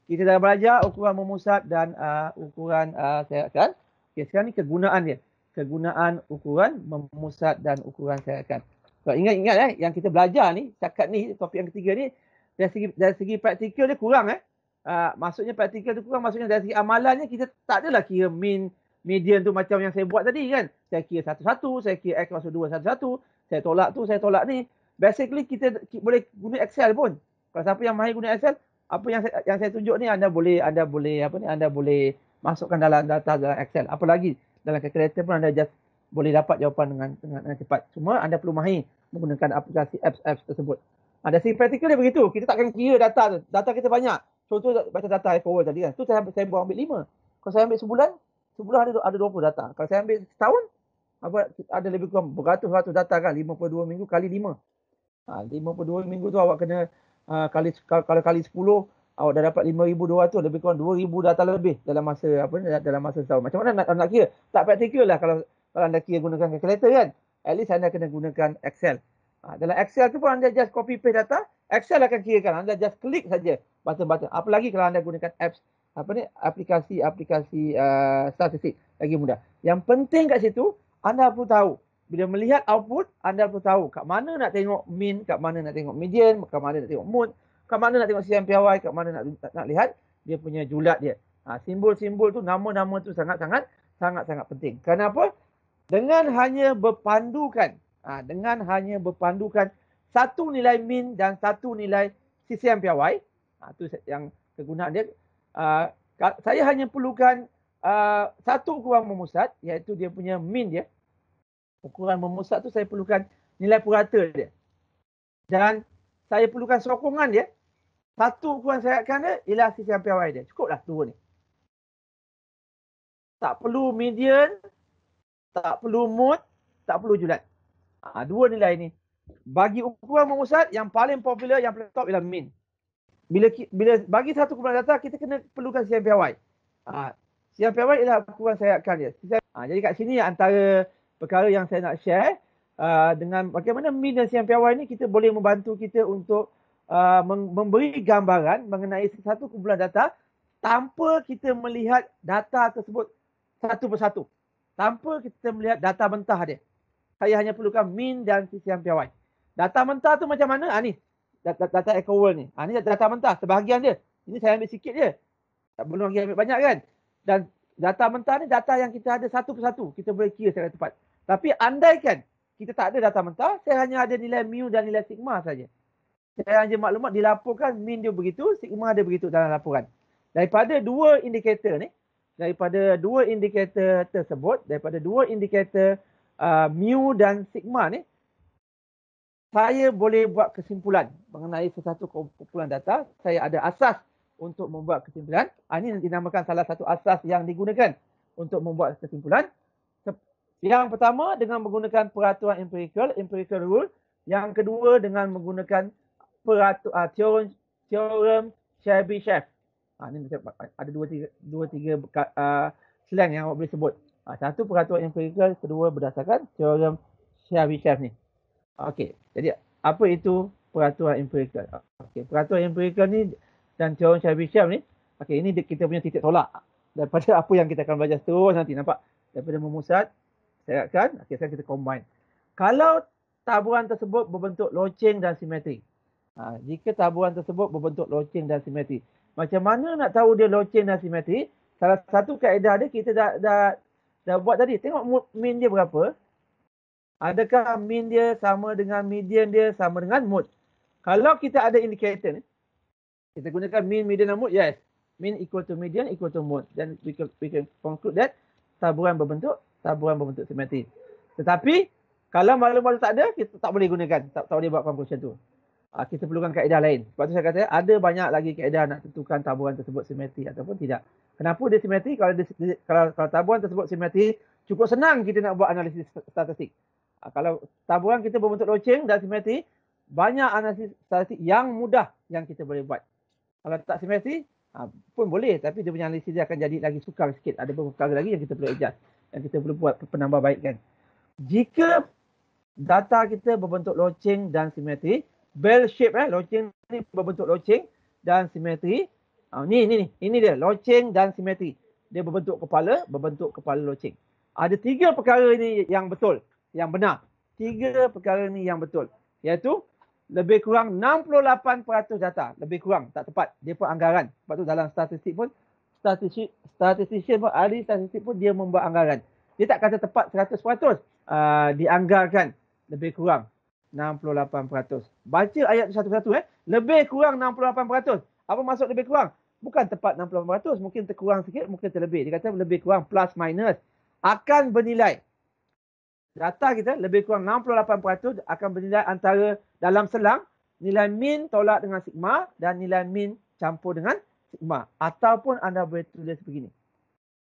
Kita dah belajar ukuran memusat dan ukuran serakan. Okay, sekarang ni kegunaan dia. Kegunaan ukuran memusat dan ukuran serakan. So, ingat yang kita belajar ni, setakat ni, topik yang ketiga ni, dari segi praktikal dia kurang maksudnya praktikal tu kurang, maksudnya dari segi amalannya kita tak adalah kira mean, median tu macam yang saya buat tadi kan. Saya kira satu-satu, saya kira X masuk 2 satu-satu, saya tolak tu, saya tolak ni. Basically kita boleh guna Excel pun. Kalau siapa yang mahir guna Excel, apa yang saya tunjuk ni anda boleh masukkan dalam data dalam Excel. Apa lagi dalam kalkulator pun anda just boleh dapat jawapan dengan cepat. Cuma anda perlu mahir menggunakan aplikasi apps tersebut. Dari segi praktikal dia begitu. Kita takkan kira data tu. Data kita banyak. Contoh baca data iPower tadi kan. Tu saya ambil 5. Kalau saya ambil sebulan ada 20 data. Kalau saya ambil setahun, ada lebih kurang beratus-ratus data kan. 52 minggu kali 5. 52 minggu tu awak kena kalau kali 10, awak dah dapat 5,200, lebih kurang 2,000 data lebih dalam masa setahun. Macam mana nak kira? Tak praktikal lah kalau anda kira gunakan kalkulator kan. At least anda kena gunakan Excel. Dalam Excel tu pun anda just copy paste data, Excel akan kirakan. Anda just klik saja button-button. Apalagi kalau anda gunakan apps, aplikasi statistik, lagi mudah. Yang penting kat situ, anda perlu tahu. Bila melihat output, anda perlu tahu kat mana nak tengok mean, kat mana nak tengok median, kat mana nak tengok mode, kat mana nak tengok CMPY, kat mana nak lihat dia punya julat dia. Simbol-simbol tu, nama-nama tu sangat-sangat penting. Kenapa? Dengan hanya berpandukan satu nilai mean dan satu nilai CMPY, itu yang kegunaan dia. Saya hanya perlukan satu ukuran memusat, iaitu dia punya mean dia. Ukuran memusat tu saya perlukan nilai purata dia. Dan saya perlukan sokongan dia. Satu ukuran serakan dia ialah CMPY dia. Cukuplah dua ni. Tak perlu median, tak perlu mode, tak perlu julat. Dua nilai ni. Bagi ukuran memusat, yang paling popular, yang paling top ialah mean. Bila bagi satu kumpulan data, kita kena perlukan CMPY. CMPY ialah ukuran serakan dia. Jadi kat sini antara perkara yang saya nak share dengan bagaimana mean dan CMPY ni kita boleh membantu kita untuk memberi gambaran mengenai satu kumpulan data tanpa kita melihat data tersebut satu persatu. Tanpa kita melihat data mentah dia. Saya hanya perlukan mean dan CMPY. Data mentah tu macam mana? Ni data EcoWorld ni. Ni data mentah, sebahagian dia. Ini saya ambil sikit je. Belum lagi ambil banyak kan. Dan data mentah ni data yang kita ada satu persatu. Kita boleh kira secara tepat. Tapi andaikan kita tak ada data mentah, saya hanya ada nilai mu dan nilai sigma saja. Saya hanya maklumat dilaporkan mean dia begitu, sigma dia begitu dalam laporan. Daripada dua indikator tersebut, daripada dua indikator mu dan sigma ni, saya boleh buat kesimpulan mengenai sesuatu kumpulan data. Saya ada asas untuk membuat kesimpulan. Ini dinamakan salah satu asas yang digunakan untuk membuat kesimpulan. Yang pertama dengan menggunakan peraturan empirical rule. Yang kedua dengan menggunakan teorem Chebyshev. Ini ada dua tiga slang yang awak boleh sebut. Satu peraturan empirical, kedua berdasarkan teorem Chebyshev ni. Okey, jadi apa itu peraturan empirical? Okey, peraturan empirical ni dan teorem Chebyshev ni, okey, ini kita punya titik tolak daripada apa yang kita akan belajar terus nanti, nampak? Daripada memusat, serakan, okey, sekarang kita combine. Kalau taburan tersebut berbentuk loceng dan simetri. Jika taburan tersebut berbentuk loceng dan simetri, macam mana nak tahu dia loceng dan simetri? Salah satu kaedah dia kita dah buat tadi. Tengok mean dia berapa. Adakah mean dia sama dengan median dia sama dengan mode? Kalau kita ada indikator ni, kita gunakan mean, median dan mode, yes. Mean equal to median equal to mode. Dan we can conclude that taburan berbentuk simetri. Tetapi kalau maklumat tak ada, kita tak boleh gunakan, tak boleh buat conclusion tu. Kita perlukan kaedah lain. Sebab tu saya kata ada banyak lagi kaedah nak tentukan taburan tersebut simetri ataupun tidak. Kenapa dia simetri? Kalau taburan tersebut simetri, cukup senang kita nak buat analisis statistik. Kalau taburan kita berbentuk loceng dan simetri, banyak analisis statistik yang mudah yang kita boleh buat. Kalau tak simetri pun boleh, tapi dia punya analisis dia akan jadi lagi sukar sikit. Ada beberapa perkara lagi yang kita perlu adjust, yang kita perlu buat penambahbaikan. Jika data kita berbentuk loceng dan simetri, bell shape loceng ni berbentuk loceng dan simetri, Ini dia loceng dan simetri. Dia berbentuk kepala loceng. Ada 3 perkara ini yang betul, yang benar. 3 perkara ini yang betul, iaitu lebih kurang 68% data, lebih kurang, tak tepat. Dia pun anggaran. Sebab tu dalam statistik pun, statistician pun, ahli statistik pun dia membuat anggaran. Dia tak kata tepat 100%, dianggarkan lebih kurang 68%. Baca ayat satu-satu. Lebih kurang 68%. Apa maksud lebih kurang? Bukan tepat 68%, mungkin terkurang sikit, mungkin terlebih. Dia kata lebih kurang plus minus. Akan bernilai. Data kita lebih kurang 68% akan bernilai antara dalam selang nilai min tolak dengan sigma dan nilai min campur dengan sigma. Ataupun anda boleh tulis begini.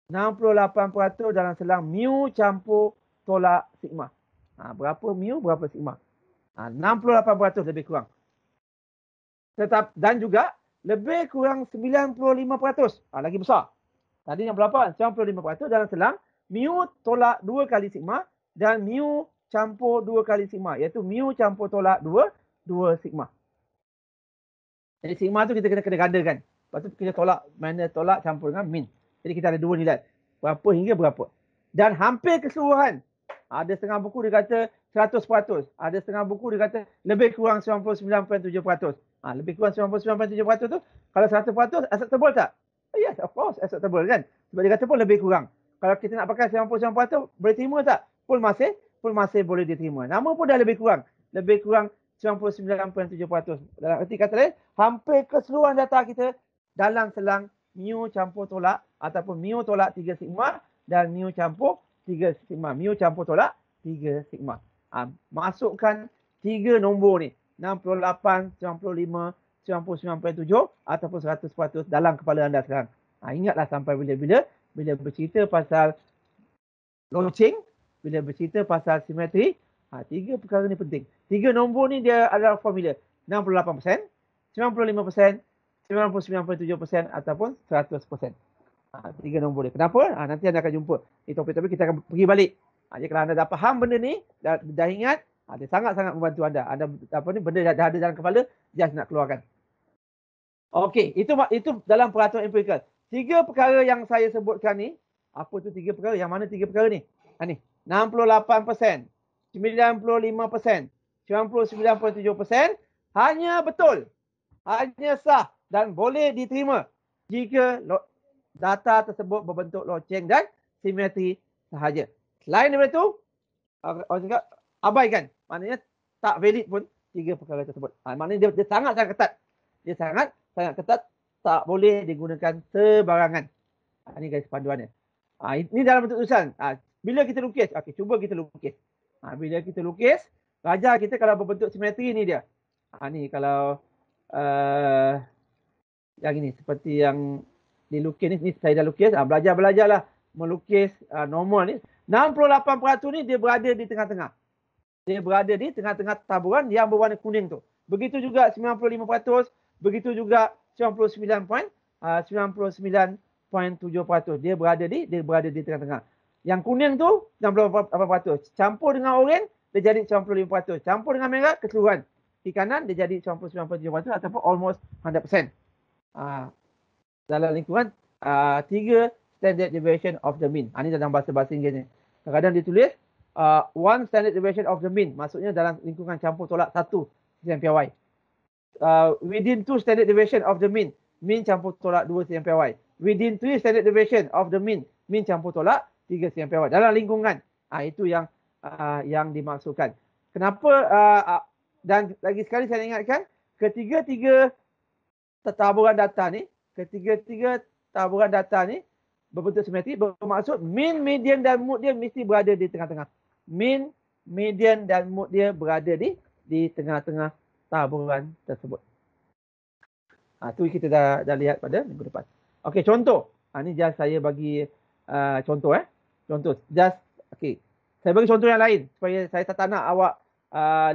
68% dalam selang mu campur tolak sigma. Berapa mu, berapa sigma. 68% lebih kurang. Dan juga lebih kurang 95%. Lagi besar. Tadi yang berapa? 95% dalam selang mu tolak 2 kali sigma dan mu campur 2 kali sigma. Iaitu mu campur tolak 2 sigma. Jadi sigma tu kita kena gandakan. Lepas tu kita tolak, mana tolak campur dengan min. Jadi kita ada 2 nilai. Berapa hingga berapa. Dan hampir keseluruhan. Ada setengah buku dia kata 100%. Ada setengah buku dia kata lebih kurang 99.7%. Lebih kurang 99.7% tu, kalau 100% acceptable tak? Yes, of course acceptable kan. Sebab dia kata pun lebih kurang. Kalau kita nak pakai 99% boleh terima tak? Pun masih boleh diterima. Nama pun dah lebih kurang. Lebih kurang 99.7%. Dalam arti kata lain, hampir keseluruhan data kita dalam selang mu campur tolak ataupun mu tolak 3 sigma dan mu campur 3 sigma. Mu campur tolak 3 sigma. Masukkan 3 nombor ni. 68, 95, 99.7 ataupun 100% dalam kepala anda sekarang. Ingatlah sampai bila bercerita pasal loceng, bila bercerita pasal simetri, 3 perkara ni penting. 3 nombor ni dia adalah formula. 68%, 95%, 99.7% ataupun 100%. 3 nombor dia. Kenapa? Nanti anda akan jumpa. Di topik-topik kita akan pergi balik. Jadi kalau anda dah faham benda ni, dah ingat, dia sangat-sangat membantu anda. Benda dah ada dalam kepala, just nak keluarkan. Okey, itu dalam peraturan empirikal. 3 perkara yang saya sebutkan ni, apa tu 3 perkara? Yang mana 3 perkara ni? Ni, 68%, 95%, 99.7% hanya betul, hanya sah dan boleh diterima jika data tersebut berbentuk loceng dan simetri sahaja. Selain daripada itu, orang cakap abaikan. Maknanya tak valid pun 3 perkara tersebut. Maknanya dia sangat-sangat ketat. Dia sangat ketat, tak boleh digunakan sebarangan. Ini guys panduannya. Ini dalam bentuk tulisan. Bila kita lukis, cuba kita lukis. Bila kita lukis, raja kita kalau berbentuk simetri ni dia. Ni kalau yang ini seperti yang dilukis ni saya dah lukis. Belajarlah melukis normal ni. 68% ni dia berada di tengah-tengah. Dia berada di tengah-tengah taburan yang berwarna kuning tu. Begitu juga 95%, begitu juga 99.7%. Dia berada di tengah-tengah. Yang kuning tu 68%. Campur dengan oranye dia jadi 95%. Campur dengan merah keseluruhan. Di kanan dia jadi 99.7% ataupun almost 100%. Dalam lingkungan 3 standard deviation of the mean. Ini dalam bahasa Inggeris ni. Kadang-kadang ditulis 1 standard deviation of the mean. Maksudnya dalam lingkungan campur tolak 1 CMPY. Within 2 standard deviation of the mean. Mean campur tolak 2 CMPY. Within 3 standard deviation of the mean. Mean campur tolak 3 CMPY. Dalam lingkungan. Itu yang dimaksudkan. Kenapa? Dan lagi sekali saya ingatkan, ketiga-tiga taburan data ni, berbentuk simetri, bermaksud mean, median dan mode dia mesti berada di tengah-tengah. Mean, median dan mode dia berada di tengah-tengah taburan tersebut. Tu kita dah lihat pada minggu depan. Okey, contoh. Ni just saya bagi contoh. Contoh. Just, okey. Saya bagi contoh yang lain supaya saya tak nak awak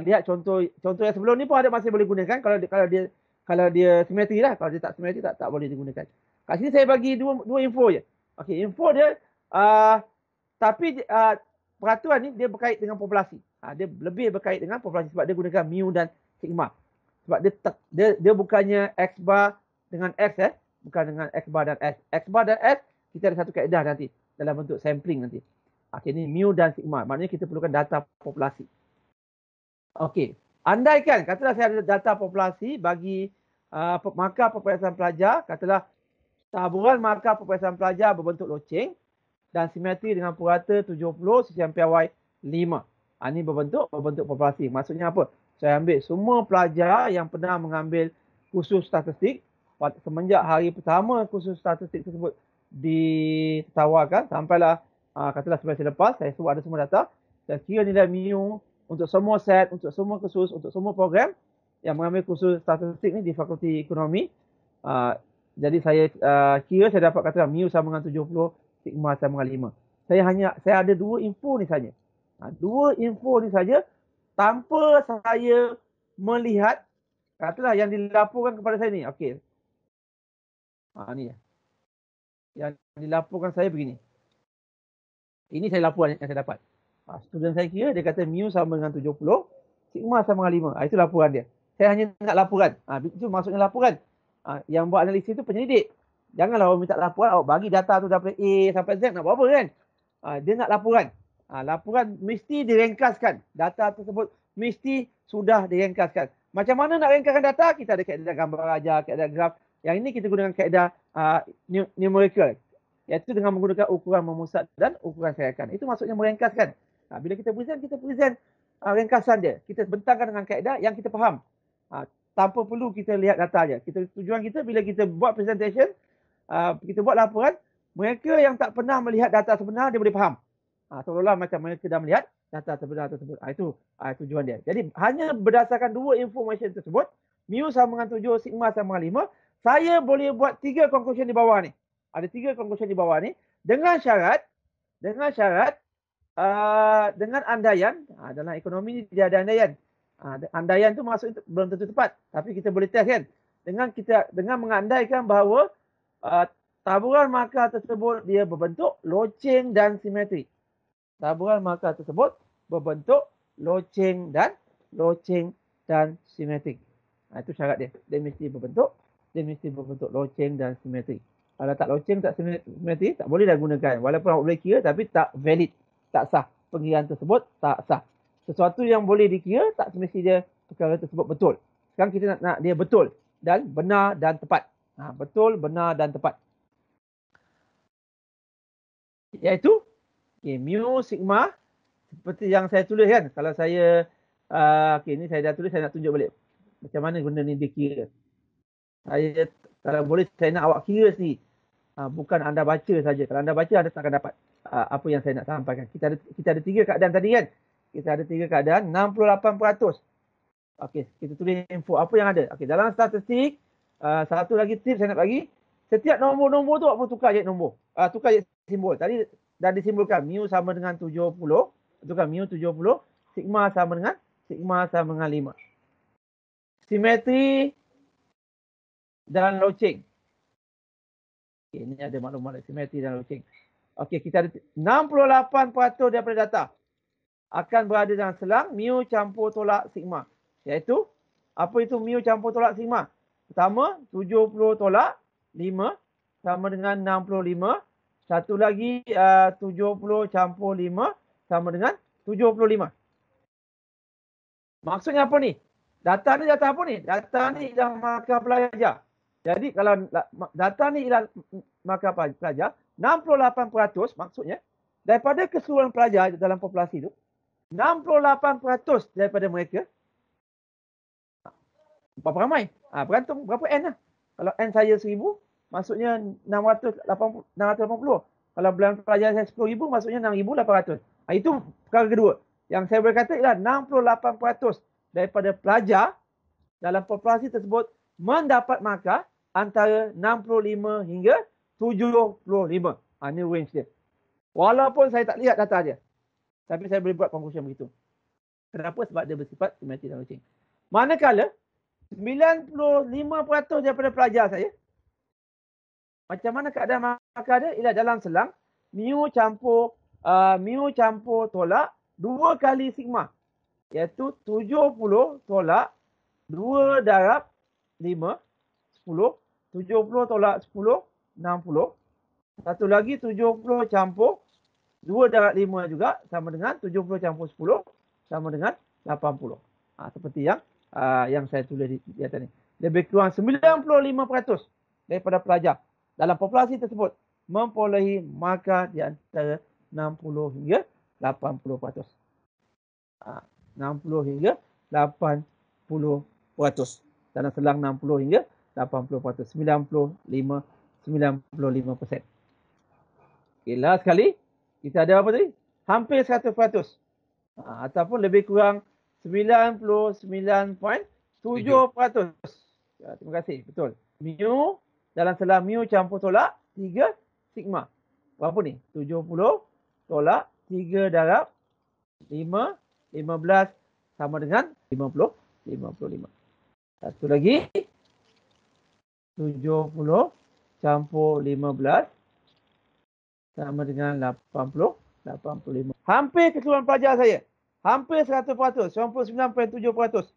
lihat contoh yang sebelum ni pun ada masih boleh gunakan kalau dia simetri lah. Kalau dia tak simetri tak boleh digunakan. Kat sini saya bagi dua info je. Okey, info dia tapi peraturan ni dia berkait dengan populasi. Dia lebih berkait dengan populasi sebab dia gunakan mu dan sigma. Sebab dia bukannya X bar dengan X bukan dengan X bar dan S. X bar dan S, kita ada satu kaedah nanti dalam bentuk sampling nanti. Okey, ini mu dan sigma. Maknanya kita perlukan data populasi. Okey, andaikan katalah saya ada data populasi bagi markah peperiksaan pelajar, katalah taburan markah peperiksaan pelajar berbentuk loceng dan simetri dengan purata 70 CMPY 5. Ini berbentuk populasi. Maksudnya apa? Saya ambil semua pelajar yang pernah mengambil kursus statistik semenjak hari pertama kursus statistik tersebut ditawarkan sampailah katalah semester lepas, saya sebut ada semua data. Saya kira nilai mu untuk semua set, untuk semua kursus, untuk semua program yang mengambil kursus statistik ni di Fakulti Ekonomi. Jadi saya kira saya dapat katalah mu sama dengan 70, sigma sama dengan 5. Saya ada dua info ni saja. Dua info ni saja tanpa saya melihat katalah yang dilaporkan kepada saya ni. Okey. Ni yang dilaporkan saya begini. Ini saya laporan yang saya dapat. Student saya kira dia kata mu sama dengan 70, sigma sama dengan 5. Itu laporan dia. Saya hanya nak laporan. Itu maksudnya laporan. Yang buat analisis itu penyelidik. Janganlah awak minta laporan, awak bagi data tu daripada A sampai Z nak buat apa kan? Dia nak laporan. Laporan mesti direngkaskan. Data tersebut mesti sudah direngkaskan. Macam mana nak ringkaskan data? Kita ada kaedah gambar ajar, kaedah graf. Yang ini kita gunakan kaedah numerical. Iaitu dengan menggunakan ukuran memusat dan ukuran serakan. Itu maksudnya merengkaskan. Bila kita present ringkasan dia. Kita bentangkan dengan kaedah yang kita faham. Tanpa perlu kita lihat data je. Tujuan kita bila kita buat presentation, kita buat laporan, mereka yang tak pernah melihat data sebenar, dia boleh faham. Seolah-olah macam mereka dah melihat data sebenar tersebut. Itu tujuan dia. Jadi hanya berdasarkan dua information tersebut, mu sama dengan 7, sigma sama dengan 5, saya boleh buat 3 conclusion di bawah ni. Ada 3 conclusion di bawah ni dengan syarat dengan andaian. Dalam ekonomi ni dia ada andaian. Andaian tu maksud belum tentu tepat, tapi kita boleh test kan. Dengan mengandaikan bahawa taburan markah tersebut dia berbentuk loceng dan simetri. Taburan markah tersebut berbentuk loceng dan simetrik. Itu syarat dia. Dia mesti berbentuk loceng dan simetrik. Kalau tak loceng, tak simetri, tak boleh dah gunakan. Walaupun awak boleh kira, tapi tak valid, tak sah. Pengiraan tersebut tak sah. Sesuatu yang boleh dikira, tak semestinya perkara tersebut betul. Sekarang kita nak dia betul dan benar dan tepat. Betul, benar dan tepat. Iaitu, mu, sigma, seperti yang saya tulis kan. Kalau saya, ni saya dah tulis, saya nak tunjuk balik. Macam mana benda ni dikira. Saya, kalau boleh, saya nak awak kira sendiri. Bukan anda baca saja. Kalau anda baca, anda tak akan dapat apa yang saya nak sampaikan. Kita ada 3 keadaan tadi kan. Kita ada 3 keadaan, 68%. Okey, kita tulis info apa yang ada. Okey, dalam statistik, satu lagi tips saya nak bagi. Setiap nombor-nombor tu awak perlu tukar je nombor. Tukar je simbol. Tadi dah disimbolkan mu sama dengan 70. Tukar mu 70, sigma sama dengan 5. Simetri dan loceng. Okay, ini ada maklumat simetri dan loceng. Okey, kita ada 68% daripada data akan berada dalam selang mu campur tolak sigma. Iaitu, apa itu mu campur tolak sigma? Pertama, 70 tolak 5 sama dengan 65. Satu lagi 70 campur 5 sama dengan 75. Maksudnya apa ni? Data ni data apa ni? Data ni ialah markah pelajar. Jadi kalau data ni ialah markah pelajar, 68% maksudnya daripada keseluruhan pelajar dalam populasi itu, 68% daripada mereka, berapa ramai? Bergantung berapa N lah. Kalau N saya 1000, maksudnya 680. Kalau bilangan pelajar saya 10,000, maksudnya 6,800. Itu perkara kedua. Yang saya boleh kata ialah 68% daripada pelajar dalam populasi tersebut mendapat markah antara 65 hingga 75. Ini range dia. Walaupun saya tak lihat data dia. Tapi saya boleh buat conclusion begitu. Kenapa? Sebab dia bersifat simetri dan loceng. Manakala 95% daripada pelajar saya, macam mana keadaan markah dia? Ialah dalam selang mu campur tolak 2 kali sigma. Iaitu 70 tolak 2 darab 5, 10. 70 tolak 10, 60. Satu lagi 70 campur 2/5 juga sama dengan 70 campur 10 sama dengan 80. Seperti yang saya tulis di atas ni. Lebih kurang 95% daripada pelajar dalam populasi tersebut memperolehi markah di antara 60 hingga 80%. 60 hingga 80%. Dalam selang 60 hingga 80%. 95%. Okay, last sekali. Kita ada apa tadi? Hampir 100%. Ataupun lebih kurang 99.7%. Terima kasih. Betul. Mu dalam selang mu campur tolak 3 sigma. Berapa ni? 70 tolak 3 darab 5, 15 sama dengan 55. Satu lagi. 70 campur 15 sama dengan 85. Hampir keseluruhan pelajar saya. Hampir 100%. 99.7%.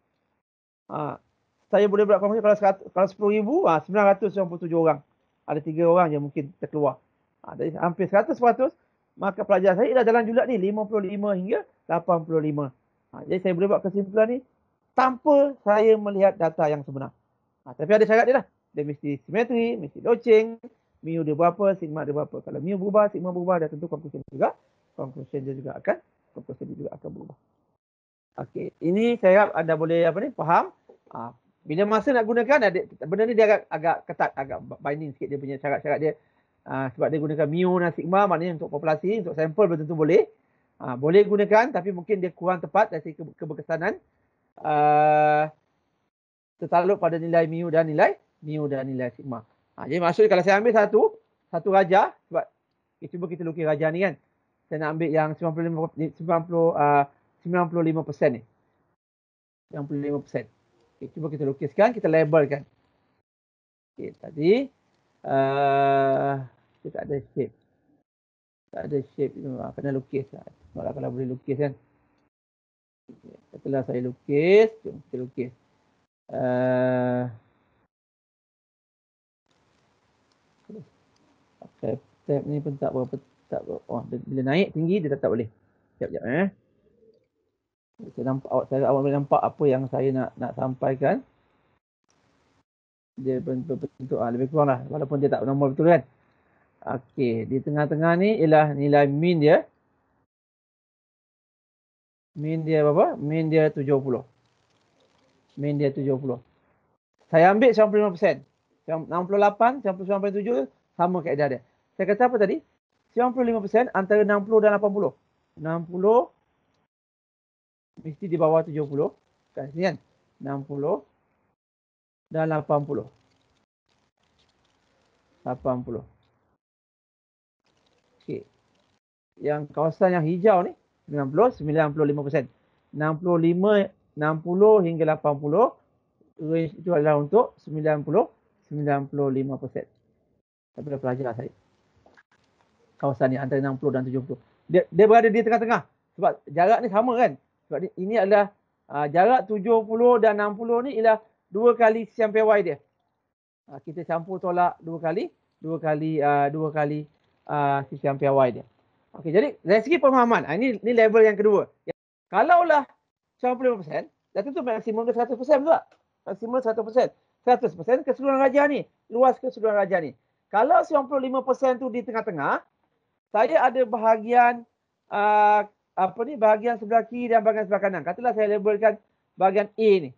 Saya boleh buat kalkulasi kalau 10,000, 997 orang. Ada 3 orang yang mungkin terkeluar. Jadi hampir 100%. Maka pelajar saya ialah dalam julat ni 55 hingga 85. Jadi saya boleh buat kesimpulan ni tanpa saya melihat data yang sebenar. Tapi ada syarat dia lah. Dia mesti simetri, mesti loceng, mu dia berapa, sigma dia berapa. Kalau mu berubah, sigma berubah, dah tentu conclusion dia juga akan berubah. Okey, ini saya harap anda boleh faham. Bila masa nak gunakan, benda ni dia agak ketat, agak binding sikit dia punya syarat-syarat dia. Sebab dia gunakan mu dan sigma, maknanya untuk populasi, untuk sampel belum tentu boleh. Boleh gunakan, tapi mungkin dia kurang tepat dari keberkesanan. Tertakluk pada nilai mu dan nilai sigma. Jadi maksudnya kalau saya ambil satu raja, sebab cuba kita lukis raja ni kan. Saya nak ambil yang 95% ni. 95%. Okay, cuba kita lukiskan, kita labelkan. Okay, tadi kita tak ada shape. Tak ada shape tu, kena lukis lah. Kalau boleh lukis kan. Setelah saya lukis, jom kita lukis. Tab ni pun tak berapa. Bila naik tinggi dia tak boleh. Sekejap. Awak boleh nampak apa yang saya nak sampaikan. Dia bentuk lebih kurang lah. Walaupun dia tak normal betul kan. Okey, di tengah-tengah ni ialah nilai mean dia. Mean dia berapa? Mean dia 70. Saya ambil 95%. 68, 99.7 sama kaedah dia. Saya kata apa tadi? 95% antara 60 dan 80. 60 mesti di bawah 70. Kat sini kan? 60 dan 80. Okey. Yang kawasan yang hijau ni 95%. 60 hingga 80 range itu adalah untuk 95%. Daripada pelajar saya. Kawasan ni antara 60 dan 70. Dia berada di tengah-tengah. Sebab jarak ni sama kan. Sebab ini adalah jarak 70 dan 60 ni ialah 2 kali CMPY dia. Kita campur tolak 2 kali CMPY dia. Okey, jadi dari segi pemahaman, ini level yang kedua. Kalaulah 95%, dah tentu maksimum dia 100% pula. Maksimum 100%. 100% keseluruhan raja ni. Luas keseluruhan raja ni. Kalau 95% tu di tengah-tengah, saya ada bahagian bahagian sebelah kiri dan bahagian sebelah kanan. Katalah saya labelkan bahagian A ni.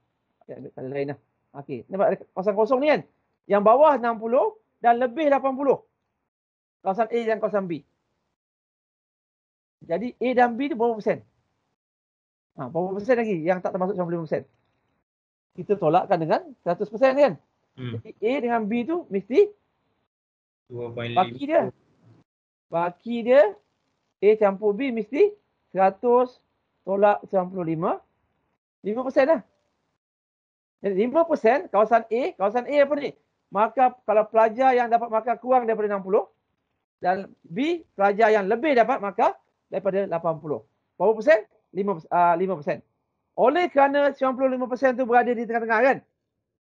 Saya ambil kata lain lah. Okey, nampak kosong-kosong ni kan? Yang bawah 60 dan lebih 80. Kawasan A dan kawasan B. Jadi A dan B tu berapa persen? Berapa persen lagi yang tak termasuk 95%? Kita tolakkan dengan 100% kan? Jadi A dengan B tu mesti 2.5. Baki dia A campur B mesti 100 tolak 95. 5% lah. Jadi 5% kawasan A apa ni? Maka kalau pelajar yang dapat markah kurang daripada 60 dan B pelajar yang lebih dapat markah daripada 80. Berapa persen? 5%. Oleh kerana 95% tu berada di tengah-tengah kan?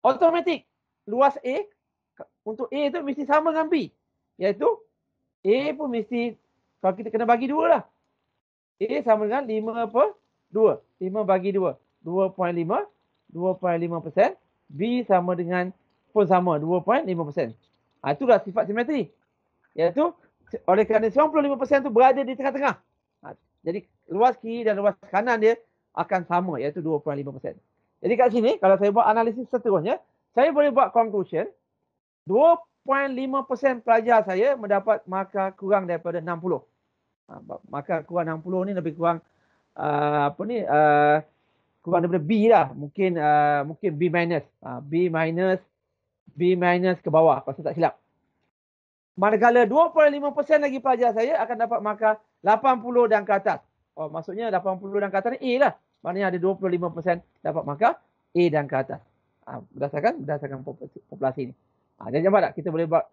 Automatik luas A untuk A tu mesti sama dengan B. Iaitu A pun mesti, kalau kita kena bagi 2 lah. A sama dengan 5/2. 5 bagi 2. 2.5. 2.5%. B sama dengan pun sama 2.5%. Itulah sifat simetri. Iaitu oleh kerana 95% tu berada di tengah-tengah. Jadi luas kiri dan luas kanan dia akan sama, iaitu 2.5%. Jadi kat sini kalau saya buat analisis seterusnya, saya boleh buat conclusion 2.5% pelajar saya mendapat markah kurang daripada 60. Markah kurang 60 ni lebih kurang kurang daripada B lah. Mungkin B minus. B minus ke bawah kalau saya tak silap. Manakala 2.5% lagi pelajar saya akan dapat markah 80 dan ke atas. Maksudnya 80 dan ke atas ni A lah. Maknanya ada 25% dapat markah A dan ke atas. Berdasarkan populasi ni. Jadi nampak tak? Kita boleh buat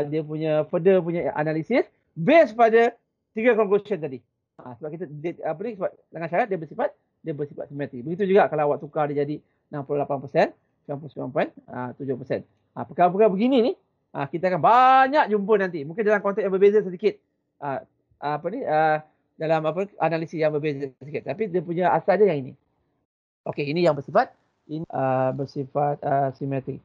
dia punya further punya analisis based pada 3 conclusion tadi. Sebab kita sebab dengan syarat dia bersifat simetri. Begitu juga kalau awak tukar dia jadi 68%, 99.7%. Perkara-perkara begini ni kita akan banyak jumpa nanti. Mungkin dalam konteks yang berbeza sedikit. Dalam analisis yang berbeza sedikit. Tapi dia punya asal dia yang ini. Okey, ini yang bersifat simetri.